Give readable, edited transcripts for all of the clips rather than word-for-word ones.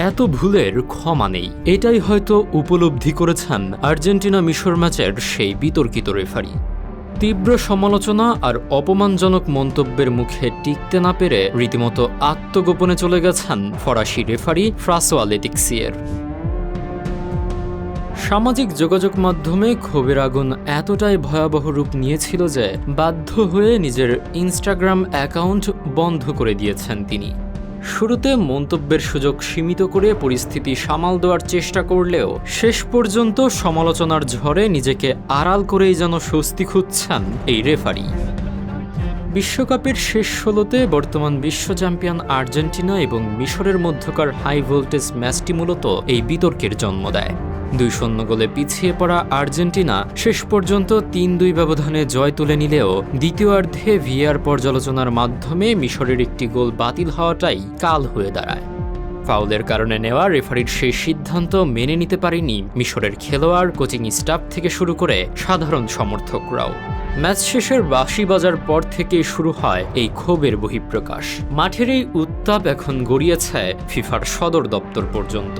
এত ভুলের ক্ষমা নেই, এটাই হয়তো উপলব্ধি করেছেন আর্জেন্টিনা মিশর ম্যাচের সেই বিতর্কিত রেফারি। তীব্র সমালোচনা আর অপমানজনক মন্তব্যের মুখে টিকতে না পেরে রীতিমতো আত্মগোপনে চলে গেছেন ফরাসি রেফারি ফ্রাঁসোয়া লেটিক্সিয়ের। সামাজিক যোগাযোগ মাধ্যমে ক্ষোভের আগুন এতটাই ভয়াবহ রূপ নিয়েছিল যে বাধ্য হয়ে নিজের ইনস্টাগ্রাম অ্যাকাউন্ট বন্ধ করে দিয়েছেন তিনি। শুরুতে মন্তব্যের সুযোগ সীমিত করে পরিস্থিতি সামাল দেওয়ার চেষ্টা করলেও শেষ পর্যন্ত সমালোচনার ঝড়ে নিজেকে আড়াল করেই যেন স্বস্তি খুঁজছেন এই রেফারি। বিশ্বকাপের শেষ ১৬তে বর্তমান বিশ্ব চ্যাম্পিয়ন আর্জেন্টিনা এবং মিশরের মধ্যকার হাই ভোল্টেজ ম্যাচটি মূলত এই বিতর্কের জন্ম দেয়। ২-০ গোলে পিছিয়ে পড়া আর্জেন্টিনা শেষ পর্যন্ত ৩-২ ব্যবধানে জয় তুলে নিলেও দ্বিতীয়ার্ধে ভিএআর পর্যালোচনার মাধ্যমে মিশরের একটি গোল বাতিল হওয়াটাই কাল হয়ে দাঁড়ায়। ফাউলের কারণে নেওয়া রেফারির সেই সিদ্ধান্ত মেনে নিতে পারেনি মিশরের খেলোয়াড়, কোচিং স্টাফ থেকে শুরু করে সাধারণ সমর্থকরাও। ম্যাচ শেষের বাঁশি বাজার পর থেকেই শুরু হয় এই ক্ষোভের বহিঃপ্রকাশ। মাঠের এই উত্তাপ এখন গড়িয়েছে ফিফার সদর দপ্তর পর্যন্ত।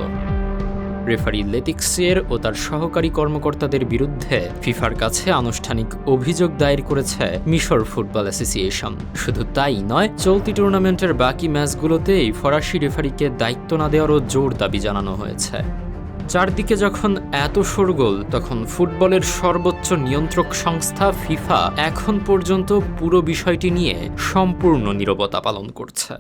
রেফারি লেটিক্সিয়ের ও তার সহকারী কর্মকর্তাদের বিরুদ্ধে ফিফার কাছে আনুষ্ঠানিক অভিযোগ দায়ের করেছে মিশর ফুটবল অ্যাসোসিয়েশন। শুধু তাই নয়, চলতি টুর্নামেন্টের বাকি ম্যাচগুলোতে এই ফরাসি রেফারিকে দায়িত্ব না দেওয়ারও জোর দাবি জানানো হয়েছে। চারদিকে যখন এত শোরগোল, তখন ফুটবলের সর্বোচ্চ নিয়ন্ত্রক সংস্থা ফিফা এখন পর্যন্ত পুরো বিষয়টি নিয়ে সম্পূর্ণ নীরবতা পালন করছে।